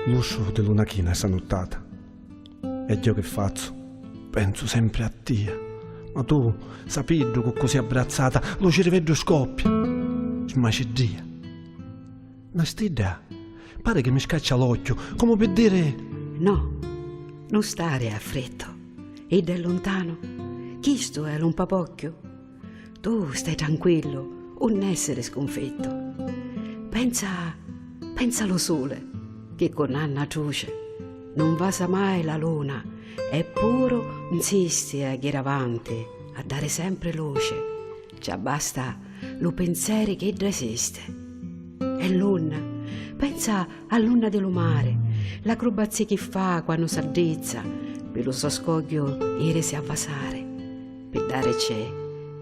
L'uscio di luna china è sanottata. E io che faccio? Penso sempre a te. Ma tu, sapendo che così abbracciata, lo ci rivedo scoppia. Ma c'è dia. Ma st'idea, pare che mi scaccia l'occhio, come per dire... No, non stare affretto. E da lontano, chi sto è un papocchio? Tu stai tranquillo, non essere sconfitto. Pensa allo sole, che con Anna Truce non vasa mai la luna, eppure insiste a ghire avanti, a dare sempre luce. Già basta lo pensiero che esiste. E l'una, pensa all'una dello mare, l'acrobazia che fa quando s'addezza, per lo suo scoglio iresi a vasare, per dare c'è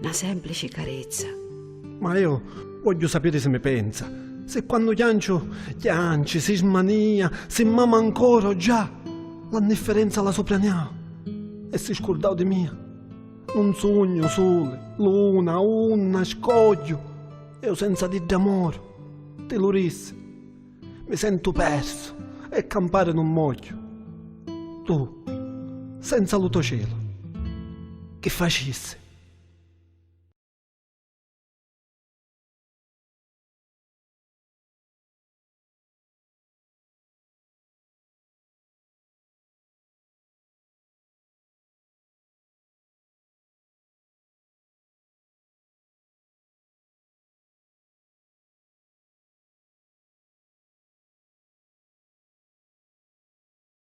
una semplice carezza. Ma io voglio sapere se mi pensa. Se quando chianci, si smania, si mama ancora già, l'indifferenza la soprania e si scordava di mia. Un sogno sole, luna, una, scoglio, io senza di d'amore, te lo risse. Mi sento perso e campare non muoio. Tu, senza lo tuo cielo, che facessi?